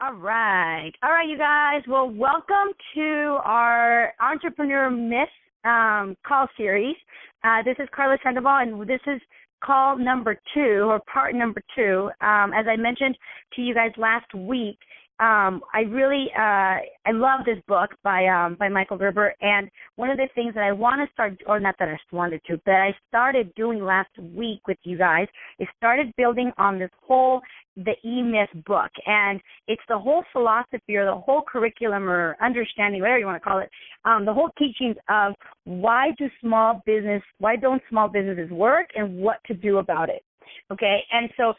All right. All right, you guys. Well, welcome to our Entrepreneur Myth call series. This is Karla Sandoval, and this is call number 2, or part number 2. As I mentioned to you guys last week, I love this book by Michael Gerber, and one of the things that I want to start, or not that I wanted to, but I started doing last week with you guys, is started building on the E-Myth book, and it's the whole philosophy or the whole curriculum or understanding, whatever you want to call it, the whole teachings of why don't small businesses work and what to do about it, okay? And so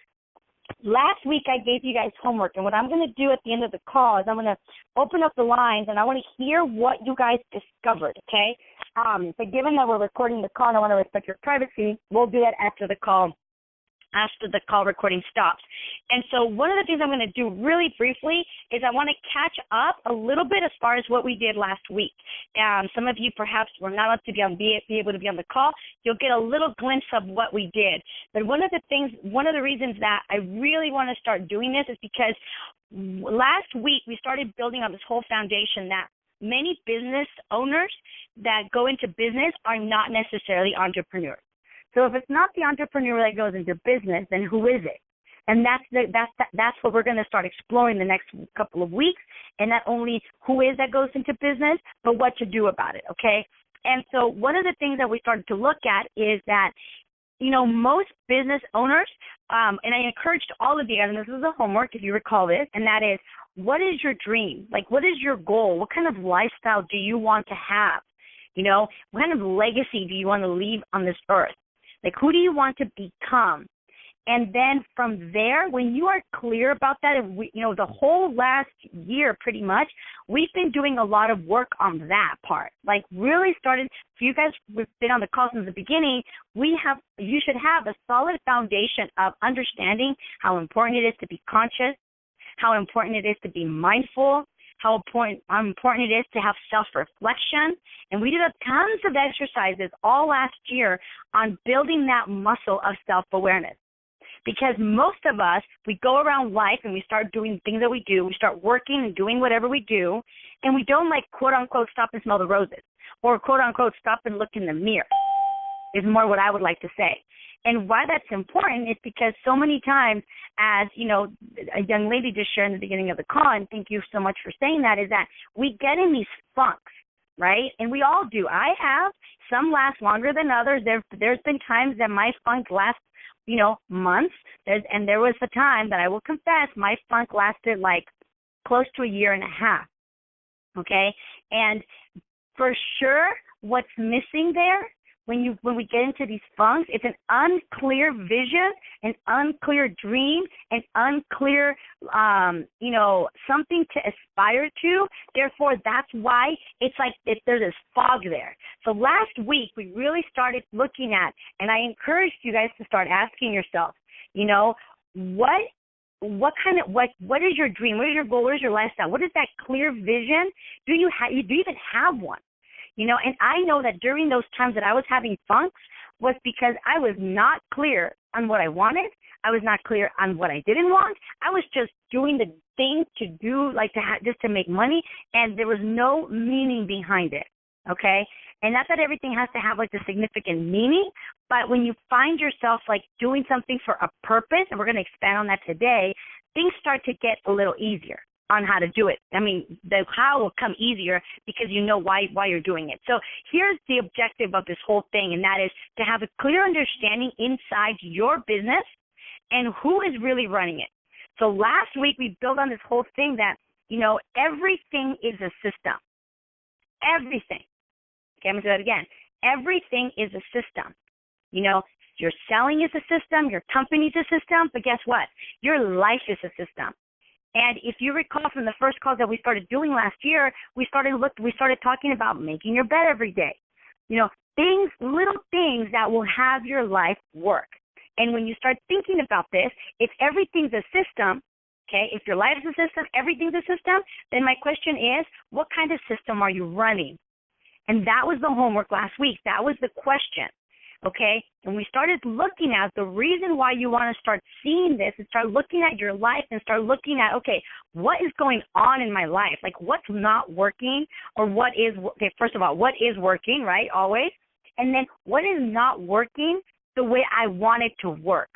last week I gave you guys homework, and what I'm going to do at the end of the call is I'm going to open up the lines, and I want to hear what you guys discovered, okay? But given that we're recording the call and I want to respect your privacy, we'll do that after the call recording stops. And so one of the things I'm going to do really briefly is I want to catch up a little bit as far as what we did last week. Some of you perhaps were not able to be on the call. You'll get a little glimpse of what we did. But one of the reasons that I really want to start doing this is because last week we started building on this whole foundation that many business owners that go into business are not necessarily entrepreneurs. So if it's not the entrepreneur that goes into business, then who is it? And that's what we're going to start exploring the next couple of weeks, and not only who is that goes into business, but what to do about it, okay? And so one of the things that we started to look at is that, most business owners, and I encouraged all of you, and this is a homework if you recall this, and that is, what is your dream? Like, what is your goal? What kind of lifestyle do you want to have? What kind of legacy do you want to leave on this earth? Like, who do you want to become? And then from there, when you are clear about that, and the whole last year pretty much, we've been doing a lot of work on that part. Like, really started, if you guys have been on the call since the beginning, you should have a solid foundation of understanding how important it is to be conscious, how important it is to be mindful, how important it is to have self-reflection. And we did tons of exercises all last year on building that muscle of self-awareness. Because most of us, we go around life and we start doing things that we do. We start working and doing whatever we do, and we don't, quote-unquote, stop and smell the roses, or, quote-unquote, stop and look in the mirror, is more what I would like to say. And why that's important is because so many times, as, a young lady just shared in the beginning of the call, and thank you so much for saying that, is that we get in these funks, right? And we all do. I have. Some last longer than others. There's been times that my funk lasts, months. And there was a time that I will confess my funk lasted close to a year and a half, okay? And for sure, what's missing there, when we get into these funks, it's an unclear vision, an unclear dream, an unclear, something to aspire to. Therefore, that's why there's this fog there. So last week, we really started looking at, and I encouraged you guys to start asking yourself, what is your dream? What is your goal? What is your lifestyle? What is that clear vision? Do you even have one? And I know that during those times that I was having funks was because I was not clear on what I wanted. I was not clear on what I didn't want. I was just doing the thing to do, just to make money, and there was no meaning behind it, okay? And not that everything has to have, the significant meaning, but when you find yourself, doing something for a purpose, and we're going to expand on that today, things start to get a little easier on how to do it. I mean, the how will come easier because you know why you're doing it. So here's the objective of this whole thing, and that is to have a clear understanding inside your business and who is really running it. So last week we built on this whole thing that, everything is a system. Everything. Okay, I'm going to do that again. Everything is a system. Your selling is a system, your company is a system, but guess what? Your life is a system. And if you recall from the first calls that we started doing last year, we started talking about making your bed every day. Little things that will have your life work. And when you start thinking about this, if everything's a system, okay, if your life is a system, everything's a system, then my question is, what kind of system are you running? And that was the homework last week. That was the question. okay? And we started looking at the reason why you want to start seeing this and start looking at your life and start looking at, okay, what is going on in my life? Like, what's not working, or what is, okay, first of all, what is working, right, always? And then what is not working the way I want it to work?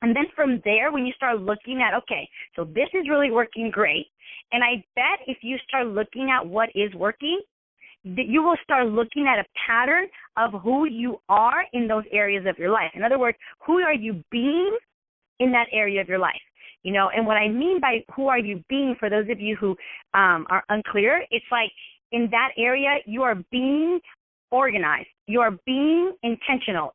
And then from there, when you start looking at, okay, so this is really working great. And I bet if you start looking at what is working, you will start looking at a pattern of who you are in those areas of your life. In other words, who are you being in that area of your life? You know, and what I mean by who are you being, for those of you who are unclear, it's like in that area you are being organized. You are being intentional.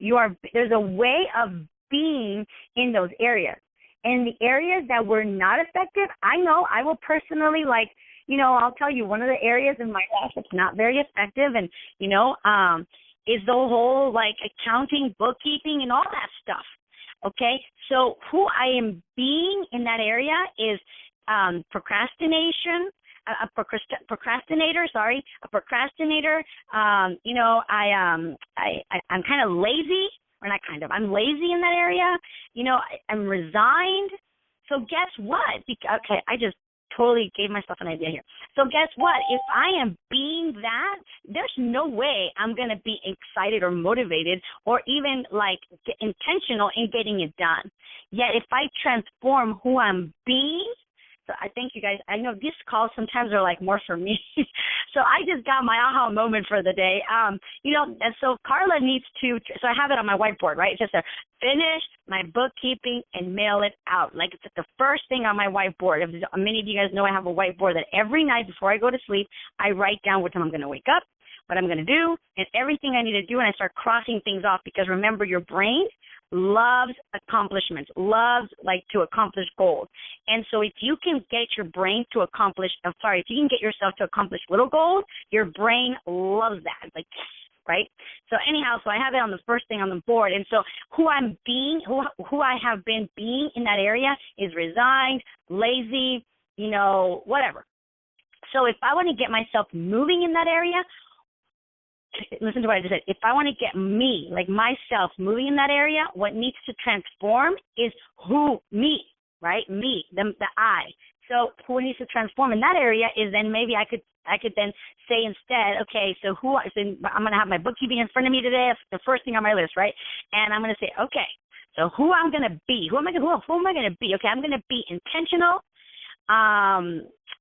There's a way of being in those areas. And the areas that were not effective, I know I will personally, like, you know, I'll tell you, one of the areas in my life that's not very effective and, you know, is the whole, like, accounting, bookkeeping, and all that stuff, okay? So who I am being in that area is procrastination, a procrastinator. You know, I'm kind of lazy, or not kind of, I'm lazy in that area. You know, I'm resigned. So guess what? Okay, I just totally gave myself an idea here. So guess what? If I am being that, there's no way I'm going to be excited or motivated or even like intentional in getting it done. Yet if I transform who I'm being, so I thank you guys. I know these calls sometimes are like more for me. So I just got my aha moment for the day. You know, and so Karla needs to, so I have it on my whiteboard, right? It's just to finish my bookkeeping and mail it out. Like it's the first thing on my whiteboard. Many of you guys know I have a whiteboard that every night before I go to sleep, I write down what time I'm going to wake up, what I'm going to do, and everything I need to do, and I start crossing things off because remember, your brain loves accomplishments, loves like to accomplish goals. And so if you can get your brain to accomplish, if you can get yourself to accomplish little goals, your brain loves that. Like, right? So anyhow, so I have it on the first thing on the board. And so who I'm being, who I have been being in that area is resigned, lazy, you know, whatever. So if I want to get myself moving in that area, listen to what I just said. If I want to get me, like myself, moving in that area, what needs to transform is me, right? Me, the I. So who needs to transform in that area is then maybe I could then say instead, okay, so I'm going to have my bookkeeping in front of me today. That's the first thing on my list, right? And I'm going to say, okay, so who I'm going to be, who am I going to be? Okay, I'm going to be intentional.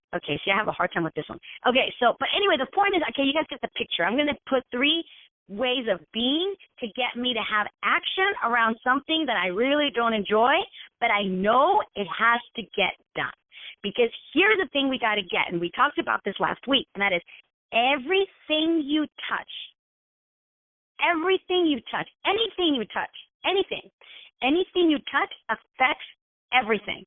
Okay, see, I have a hard time with this one. Okay, so, but anyway, the point is, okay, you guys get the picture. I'm going to put 3 ways of being to get me to have action around something that I really don't enjoy, but I know it has to get done. Because here's the thing we got to get, and we talked about this last week, and that is everything you touch, anything you touch affects everything.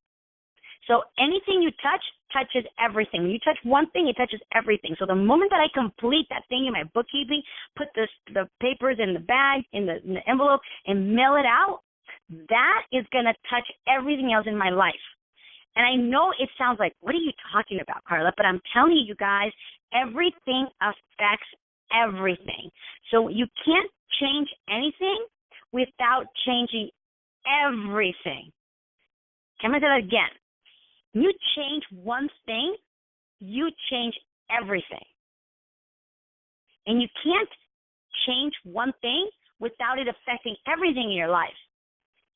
So anything you touch touches everything. When you touch one thing, it touches everything. So the moment that I complete that thing in my bookkeeping, put the papers in the bag, in the envelope, and mail it out, that is going to touch everything else in my life. And I know it sounds like, what are you talking about, Karla? But I'm telling you guys, everything affects everything. So you can't change anything without changing everything. Can I say that again? You change one thing, you change everything. And you can't change one thing without it affecting everything in your life.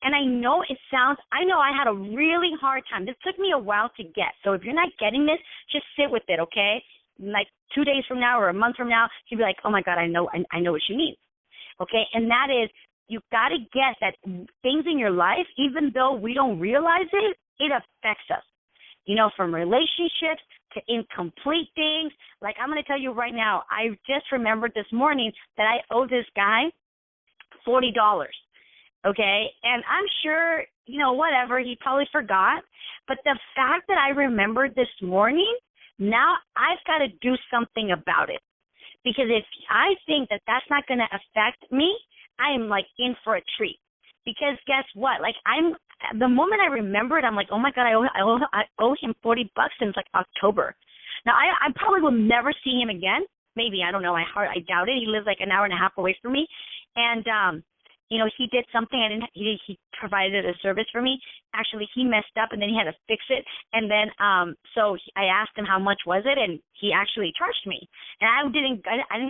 And I know I had a really hard time. This took me a while to get. So if you're not getting this, just sit with it, okay? Like 2 days from now or a month from now, you'll be like, oh my God, I know what she means. Okay? And that is, you've got to get that things in your life, even though we don't realize it, it affects us. You know, from relationships to incomplete things. Like I'm going to tell you right now, I just remembered this morning that I owe this guy $40. Okay? And I'm sure, you know, whatever, he probably forgot. But the fact that I remembered this morning, now I've got to do something about it. Because if I think that that's not going to affect me, I am like in for a treat. Because guess what? Like the moment I remembered, I'm like, oh my God, I owe him $40 since like October. Now I probably will never see him again. Maybe, I don't know. I doubt it. He lives like an hour and a half away from me, and he did something. He provided a service for me. Actually, he messed up, and then he had to fix it. And then, I asked him how much was it, and he actually charged me. And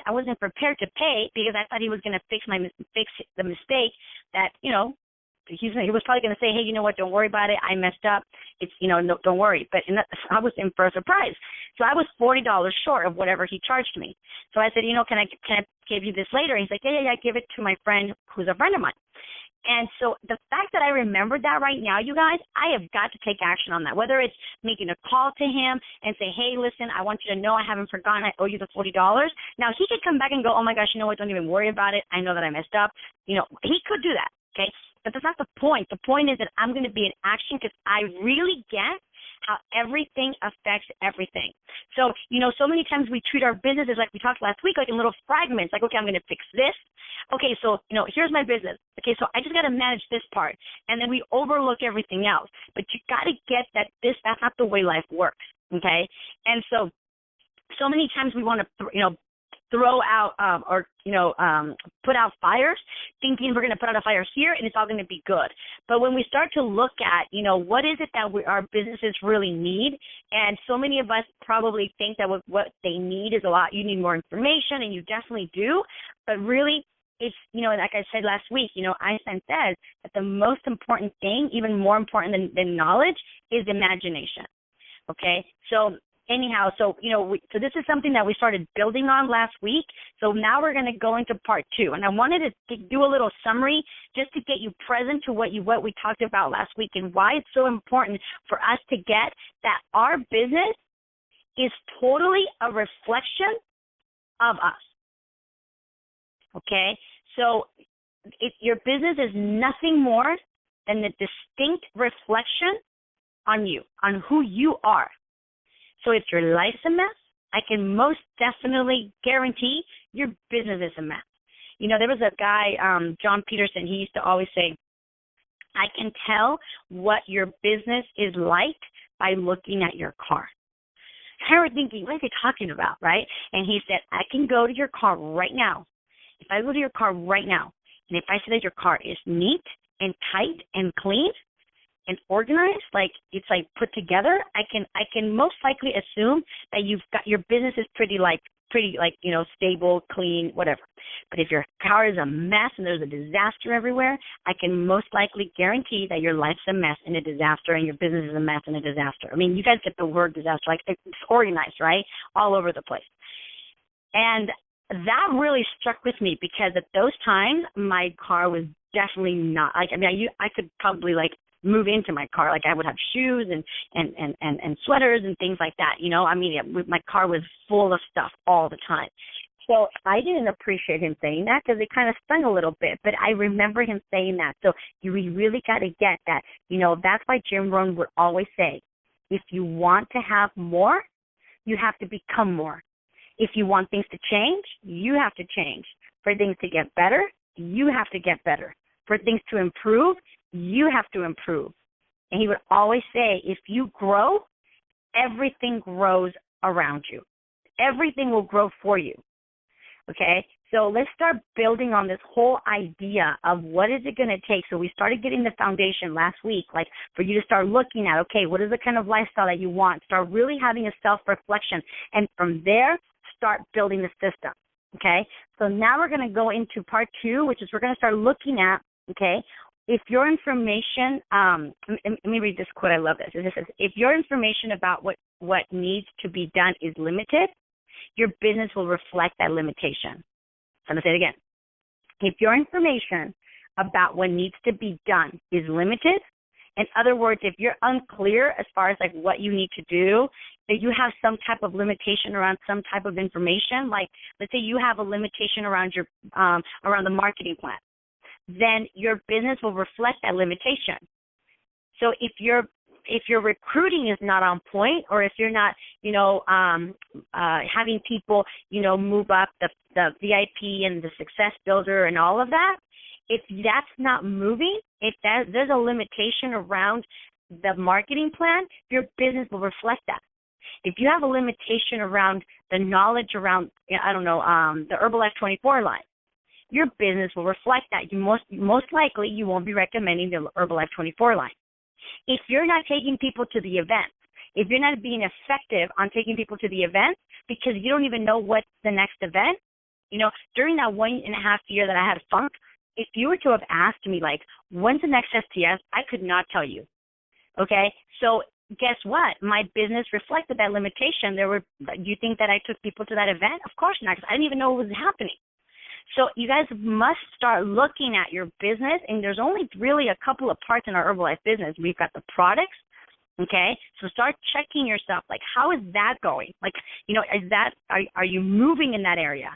I wasn't prepared to pay because I thought he was going to fix the mistake that, he was probably going to say, hey, you know what, don't worry about it. I messed up. It's, no, don't worry. But I was in for a surprise. So I was $40 short of whatever he charged me. So I said, can I give you this later? And he's like, yeah, give it to my friend who's a friend of mine. And so the fact that I remembered that right now, you guys, I have got to take action on that, whether it's making a call to him and say, hey, listen, I want you to know I haven't forgotten. I owe you the $40. Now, he could come back and go, oh, my gosh, you know what, don't even worry about it. I know that I messed up. He could do that, okay? But that's not the point. The point is that I'm going to be in action because I really get how everything affects everything. So, so many times we treat our businesses like we talked last week, like in little fragments, like, okay, I'm going to fix this. Okay, so, here's my business. Okay, so I just got to manage this part. And then we overlook everything else. But you got to get that that's not the way life works, okay? And so many times we want to, throw out put out fires thinking we're going to put out a fire here and it's all going to be good. But when we start to look at, what is it that our businesses really need, and so many of us probably think that what they need is a lot. You need more information, and you definitely do. But really, it's, like I said last week, Einstein says that the most important thing, even more important than knowledge, is imagination. Okay? So anyhow, so this is something that we started building on last week. So now we're going to go into part 2, and I wanted to do a little summary just to get you present to what we talked about last week and why it's so important for us to get that our business is totally a reflection of us. Okay, so your business is nothing more than the distinct reflection on you, on who you are. So if your life's a mess, I can most definitely guarantee your business is a mess. There was a guy, John Peterson, he used to always say, I can tell what your business is like by looking at your car. I was thinking, what is he talking about, right? And he said, I can go to your car right now. If I go to your car right now, and if I see that your car is neat and tight and clean and organized, like it's like put together, I can most likely assume that your business is pretty stable, clean, whatever. But if your car is a mess and there's a disaster everywhere, I can most likely guarantee that your life's a mess and a disaster, and your business is a mess and a disaster. I mean, you guys get the word disaster, like it's organized, right? All over the place. And that really struck with me because at those times, my car was definitely not, I could probably move into my car. Like I would have shoes and sweaters and things like that. My car was full of stuff all the time. So I didn't appreciate him saying that because it kind of stung a little bit. But I remember him saying that. So we really got to get that. That's why Jim Rohn would always say, if you want to have more, you have to become more. If you want things to change, you have to change. For things to get better, you have to get better. For things to improve, you have to improve. And he would always say, if you grow, everything grows around you. Everything will grow for you. Okay? So let's start building on this whole idea of what is it going to take. So we started getting the foundation last week, like for you to start looking at, okay, what is the kind of lifestyle that you want? Start really having a self-reflection. And from there, start building the system. Okay? So now we're going to go into part 2, which is we're going to start looking at, okay, if your information, let me read this quote. I love this. It says, if your information about what needs to be done is limited, your business will reflect that limitation. I'm going to say it again. If your information about what needs to be done is limited, in other words, if you're unclear as far as what you need to do, that you have some type of limitation around some type of information, like let's say you have a limitation around your around the marketing plan, then your business will reflect that limitation. So if your recruiting is not on point, or if you're not, having people, move up the VIP and the success builder and all of that, if that's not moving, if there's a limitation around the marketing plan, your business will reflect that. If you have a limitation around the knowledge around, the Herbalife 24 line, your business will reflect that. Most likely you won't be recommending the Herbalife 24 line. If you're not taking people to the events, if you're not being effective on taking people to the events because you don't even know what's the next event, during that 1.5 year that I had funk, if you were to have asked me, like, when's the next STS, I could not tell you. Okay? So guess what? My business reflected that limitation. Do you think that I took people to that event? Of course not, because I didn't even know what was happening. So you guys must start looking at your business, and there's only really a couple of parts in our Herbalife business. We've got the products, okay? So start checking yourself, like, how is that going? Like, are you moving in that area?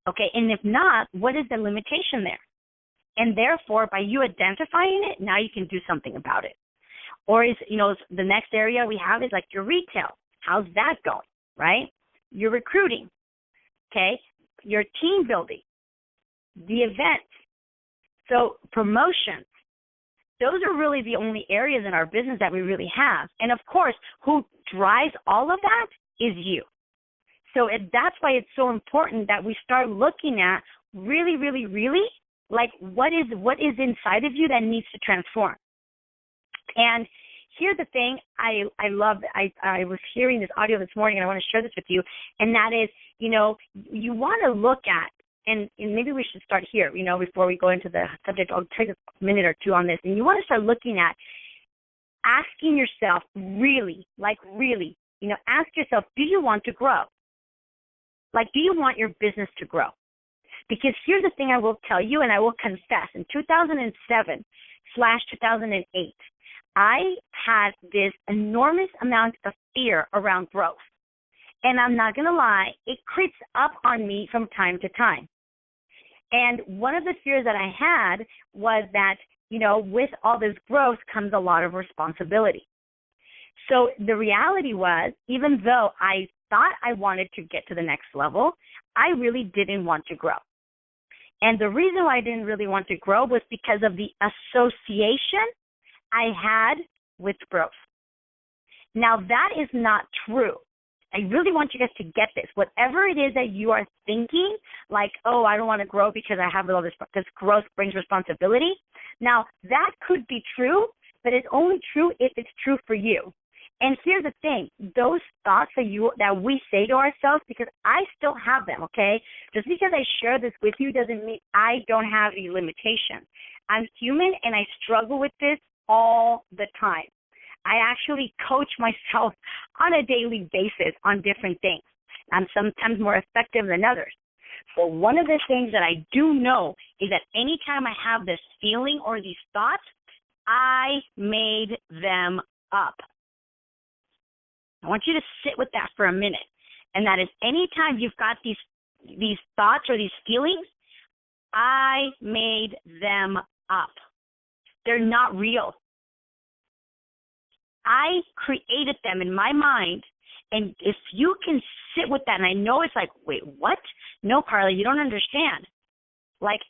Okay, and if not, what is the limitation there? And therefore, by you identifying it, now you can do something about it. Or the next area we have is like your retail. How's that going, right? Your recruiting, okay? Your team building, the events, so promotions. Those are really the only areas in our business that we really have. And of course, who drives all of that is you. So that's why it's so important that we start looking at really, really, really, like, what is inside of you that needs to transform. And here's the thing I was hearing this audio this morning, and I want to share this with you, and that is, you want to look at, and maybe we should start here, before we go into the subject. I'll take a minute or two on this. And you want to start looking at asking yourself really, ask yourself, do you want to grow? Like, do you want your business to grow? Because here's the thing I will tell you, and I will confess, in 2007/2008, I had this enormous amount of fear around growth. And I'm not going to lie, it creeps up on me from time to time. And one of the fears that I had was that, with all this growth comes a lot of responsibility. So the reality was, even though I thought I wanted to get to the next level, I really didn't want to grow. And the reason why I didn't really want to grow was because of the association I had with growth. Now, that is not true. I really want you guys to get this. Whatever it is that you are thinking, like, oh, I don't want to grow because I have all this, because growth brings responsibility. Now, that could be true, but it's only true if it's true for you. And here's the thing, those thoughts that we say to ourselves, because I still have them, okay? Just because I share this with you doesn't mean I don't have any limitations. I'm human, and I struggle with this all the time. I actually coach myself on a daily basis on different things. I'm sometimes more effective than others. So one of the things that I do know is that anytime I have this feeling or these thoughts, I made them up. I want you to sit with that for a minute. And that is, anytime you've got these thoughts or these feelings, I made them up. They're not real. I created them in my mind, and if you can sit with that, and I know it's like, wait, what? No, Karla, you don't understand. Like,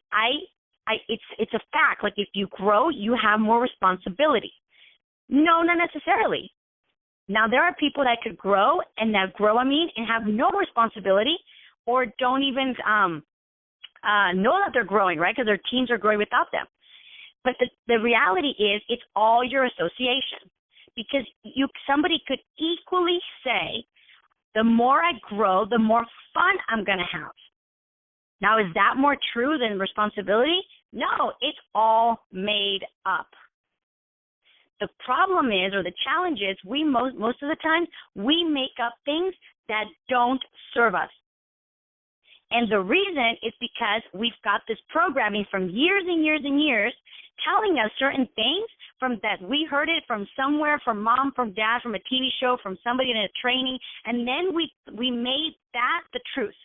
it's a fact. Like, if you grow, you have more responsibility. No, not necessarily. Now, there are people that could grow, and have no responsibility, or don't even know that they're growing, right? Because their teams are growing without them. But the reality is, it's all your association. Because somebody could equally say, the more I grow, the more fun I'm going to have. Now, is that more true than responsibility? No, it's all made up. The problem is, or the challenge is, most of the time, we make up things that don't serve us. And the reason is because we've got this programming from years and years and years telling us certain things that we heard it from somewhere, from mom, from dad, from a TV show, from somebody in a training, and then we made that the truth.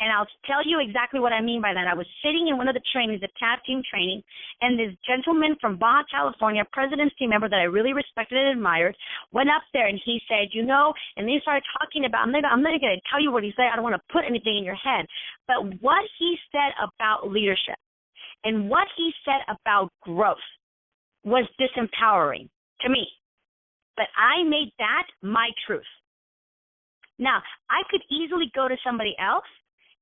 And I'll tell you exactly what I mean by that. I was sitting in one of the trainings, the tag team training, and this gentleman from Baja, California, president's team member that I really respected and admired, went up there and he said, and then he started talking about, I'm not going to tell you what he said. I don't want to put anything in your head. But what he said about leadership and what he said about growth was disempowering to me. But I made that my truth. Now, I could easily go to somebody else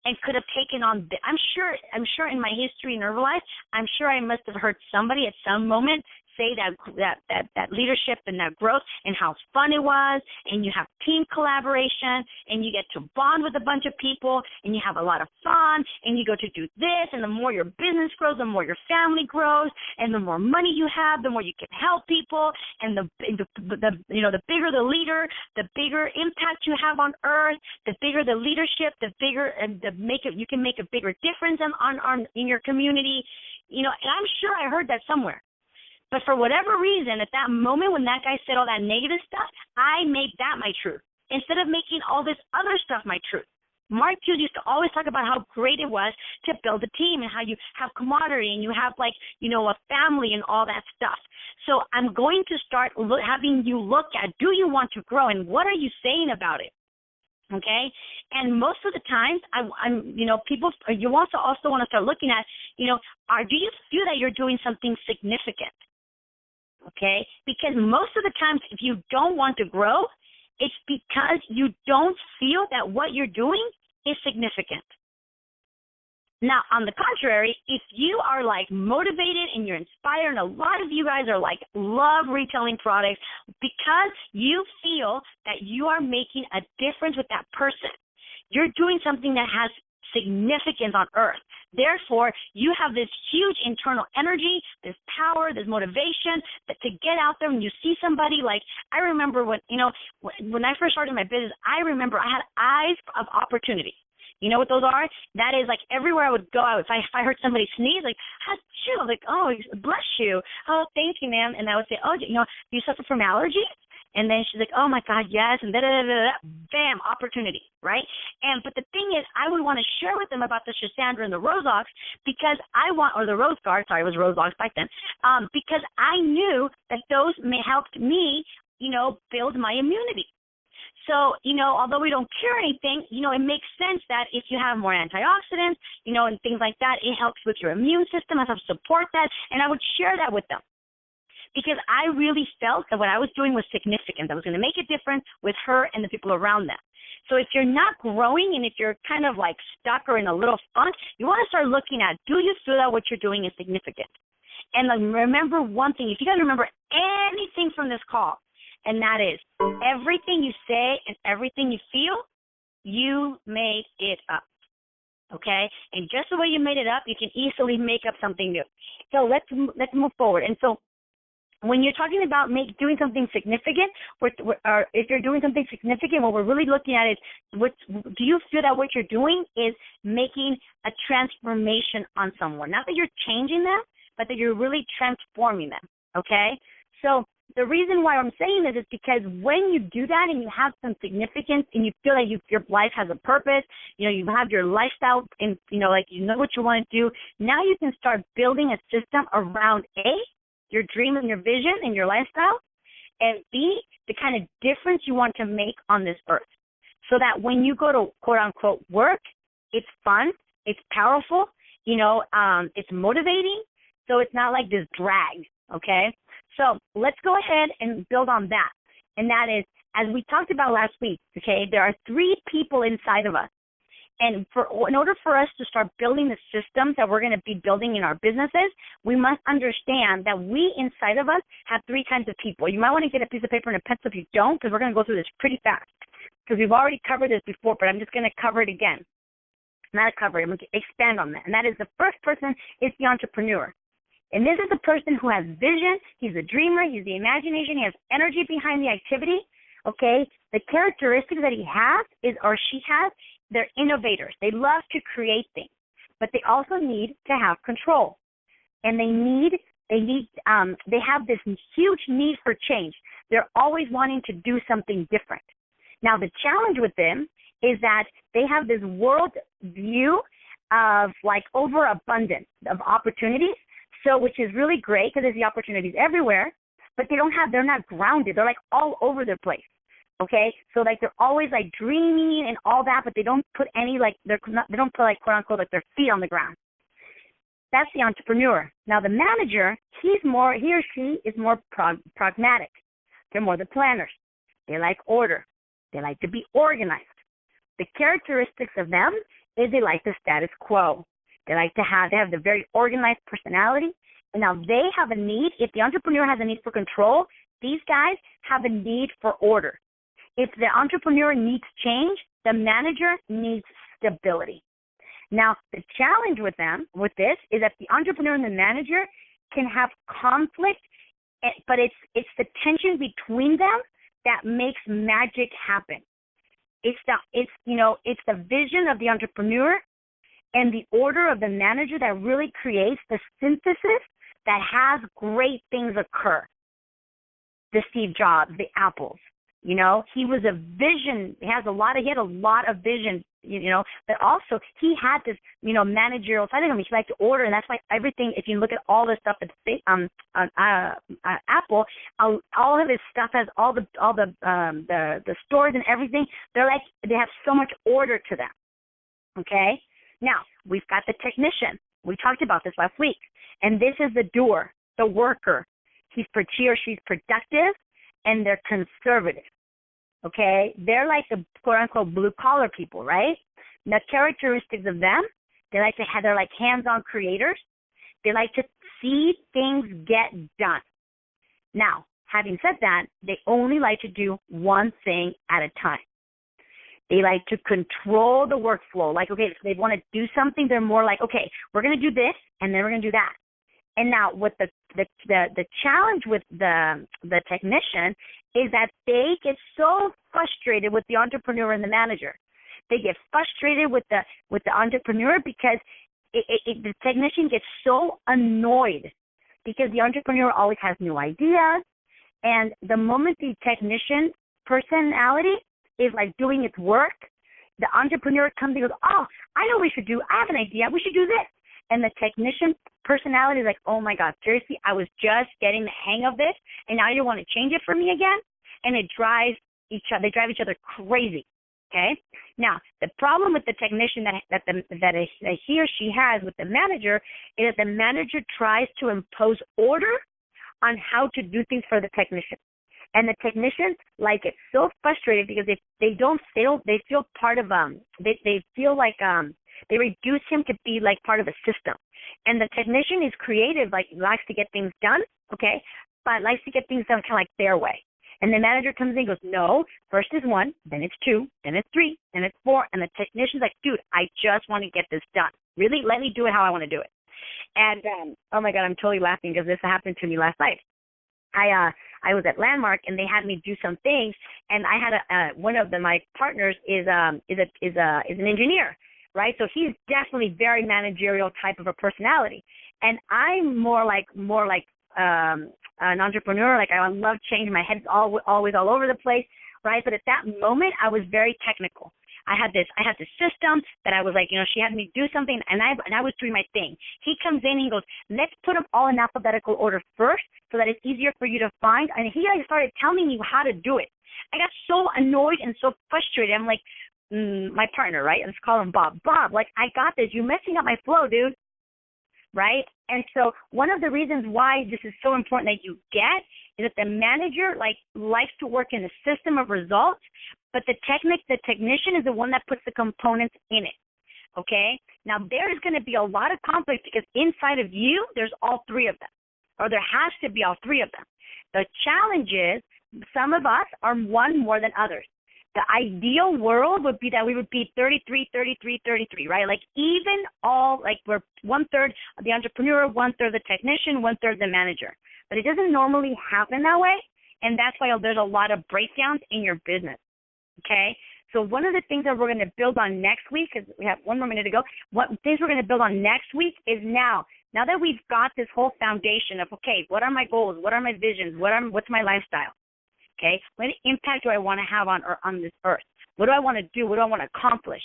and could have taken on. I'm sure in my history in Herbalife, I'm sure I must have heard somebody at some moment say that leadership and that growth and how fun it was, and you have team collaboration, and you get to bond with a bunch of people, and you have a lot of fun, and you go to do this, and the more your business grows, the more your family grows, and the more money you have, the more you can help people, and the bigger the leader, the bigger impact you have on earth, the bigger the leadership, the bigger and you can make a bigger difference in your community, and I'm sure I heard that somewhere. But for whatever reason, at that moment when that guy said all that negative stuff, I made that my truth instead of making all this other stuff my truth. Mark Hughes used to always talk about how great it was to build a team and how you have camaraderie and you have a family and all that stuff. So I'm going to start having you look at, do you want to grow and what are you saying about it? Okay, and most of the times, people, you also want to start looking at, do you feel that you're doing something significant? Okay, because most of the times if you don't want to grow, it's because you don't feel that what you're doing is significant. Now, on the contrary, if you are motivated and you're inspired, and a lot of you guys are love retailing products because you feel that you are making a difference with that person. You're doing something that has significance on earth. Therefore, you have this huge internal energy, this power, this motivation that to get out there and you see somebody I remember when I first started my business, I remember I had eyes of opportunity. You know what those are? That is everywhere I would go, if I heard somebody sneeze, achoo, oh, bless you. Oh, thank you, ma'am. And I would say, oh, do you suffer from allergies? And then she's like, oh, my God, yes, and da-da-da-da-da. Bam, opportunity, right? But the thing is, I would want to share with them about the Shasandra and the Rose Ox because or the Rose Guard, sorry, it was Rose Ox back then, because I knew that those helped me, build my immunity. So, although we don't cure anything, it makes sense that if you have more antioxidants, and things like that, it helps with your immune system. I have to support that, and I would share that with them. Because I really felt that what I was doing was significant. I was going to make a difference with her and the people around them. So if you're not growing and if you're kind of stuck or in a little funk, you want to start looking at, do you feel that what you're doing is significant? And remember one thing, if you guys remember anything from this call, and that is everything you say and everything you feel, you made it up. Okay? And just the way you made it up, you can easily make up something new. So let's move forward. And so when you're talking about doing something significant, or if you're doing something significant, what we're really looking at is, do you feel that what you're doing is making a transformation on someone? Not that you're changing them, but that you're really transforming them, okay? So the reason why I'm saying this is because when you do that and you have some significance and you feel that your life has a purpose, you have your lifestyle and, you know what you want to do, now you can start building a system around your dream and your vision and your lifestyle, and B, the kind of difference you want to make on this earth. So that when you go to quote-unquote work, it's fun, it's powerful, it's motivating, so it's not like this drag, okay? So let's go ahead and build on that. And that is, as we talked about last week, okay, there are 3 people inside of us. And in order for us to start building the systems that we're going to be building in our businesses, we must understand that we inside of us have 3 kinds of people. You might want to get a piece of paper and a pencil if you don't, because we're going to go through this pretty fast. Because we've already covered this before, but I'm just going to cover it again. Not cover it, I'm going to expand on that. And that is, the first person is the entrepreneur. And this is the person who has vision, he's a dreamer, he's the imagination, he has energy behind the activity, okay? The characteristics that he has or she has, they're innovators. They love to create things, but they also need to have control. And they have this huge need for change. They're always wanting to do something different. Now, the challenge with them is that they have this world view of overabundance of opportunities. So, which is really great because there's the opportunities everywhere, but they're not grounded. They're all over the place. Okay, so they're always dreaming and all that, but they don't put any they don't put quote unquote their feet on the ground. That's the entrepreneur. Now the manager, he or she is more pragmatic. They're more the planners. They like order. They like to be organized. The characteristics of them is they like the status quo. They have the very organized personality. And now they have a need. If the entrepreneur has a need for control, these guys have a need for order. If the entrepreneur needs change, the manager needs stability. Now, the challenge with this is that the entrepreneur and the manager can have conflict, but it's the tension between them that makes magic happen. It's the vision of the entrepreneur and the order of the manager that really creates the synthesis that has great things occur. The Steve Jobs, the Apples, he was a vision. He had a lot of vision, but also he had this, managerial side of him. He liked to order, and that's why everything, if you look at all the stuff at Apple, all of his stuff has all the stores and everything. They have so much order to them. Okay? Now, we've got the technician. We talked about this last week. And this is the doer, the worker. He or she's productive, and they're conservative. Okay? They're like the quote-unquote blue-collar people, right? The characteristics of them, they're like hands-on creators. They like to see things get done. Now, having said that, they only like to do one thing at a time. They like to control the workflow. Like, okay, if they want to do something, they're more like, okay, we're going to do this, and then we're going to do that. And now, what the challenge with the technician is that they get so frustrated with the entrepreneur and the manager. They get frustrated with the entrepreneur because the technician gets so annoyed because the entrepreneur always has new ideas, and the moment the technician personality is like doing its work, the entrepreneur comes and goes, oh, I know what we should do. I have an idea. We should do this. And the technician personality is like, oh my God, seriously, I was just getting the hang of this, and now you want to change it for me again? And they drive each other crazy. Okay? Now, the problem with the technician that he or she has with the manager is that the manager tries to impose order on how to do things for the technician. And the technicians get so frustrated because they feel part of they feel like they reduce him to be like part of a system. And the technician is creative, likes to get things done, okay, but likes to get things done kind of like their way. And the manager comes in and goes, no, first is 1, then it's 2, then it's 3, then it's 4. And the technician's like, dude, I just want to get this done. Really, let me do it how I want to do it. And, oh my God, I'm totally laughing because this happened to me last night. I was at Landmark, and they had me do some things, and I had one of my partners is an engineer, right? So he's definitely very managerial type of a personality, and I'm more like an entrepreneur. Like, I love change. My head's always all over the place, right? But at that moment, I was very technical. I had this system that I was like, she had me do something, and I was doing my thing. He comes in and he goes, let's put them all in alphabetical order first so that it's easier for you to find. And he started telling me how to do it. I got so annoyed and so frustrated. I'm like, my partner, right? Let's call him Bob. Bob, I got this. You're messing up my flow, dude. Right? And so one of the reasons why this is so important that you get is that the manager likes to work in a system of results, but the technician is the one that puts the components in it. Okay? Now, there is going to be a lot of conflict because inside of you, there's all 3 of them, or there has to be all 3 of them. The challenge is some of us are one more than others. The ideal world would be that we would be 33, 33, 33, right? Even all, we're 1/3 the entrepreneur, 1/3 the technician, 1/3 the manager. But it doesn't normally happen that way, and that's why there's a lot of breakdowns in your business, okay? So one of the things that we're going to build on next week, because we have 1 more minute to go, what things we're going to build on next week is now that we've got this whole foundation of, okay, what are my goals? What are my visions? What's my lifestyle? Okay, what impact do I want to have on this earth? What do I want to do? What do I want to accomplish?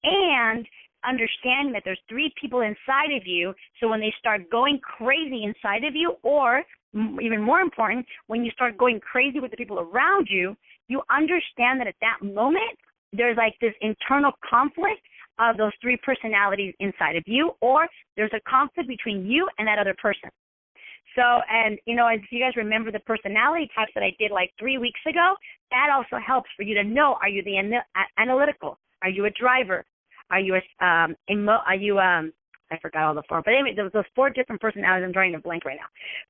And understanding that there's 3 people inside of you, so when they start going crazy inside of you, or even more important, when you start going crazy with the people around you, you understand that at that moment, there's this internal conflict of those 3 personalities inside of you, or there's a conflict between you and that other person. So, and, as you guys remember the personality types that I did 3 weeks ago, that also helps for you to know, are you the analytical? Are you a driver? Are you I forgot all the four, but anyway, there was those four different personalities. I'm drawing a blank right now.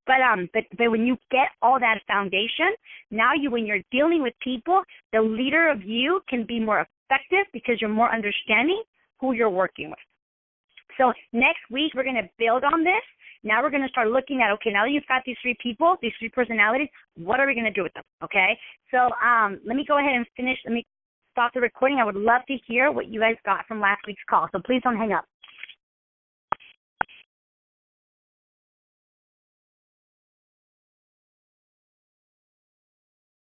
But when you get all that foundation, now when you're dealing with people, the leader of you can be more effective because you're more understanding who you're working with. So next week, we're going to build on this. Now we're going to start looking at, okay, now that you've got these three people, these three personalities, what are we going to do with them, okay? So let me go ahead and finish. Let me stop the recording. I would love to hear what you guys got from last week's call, so please don't hang up.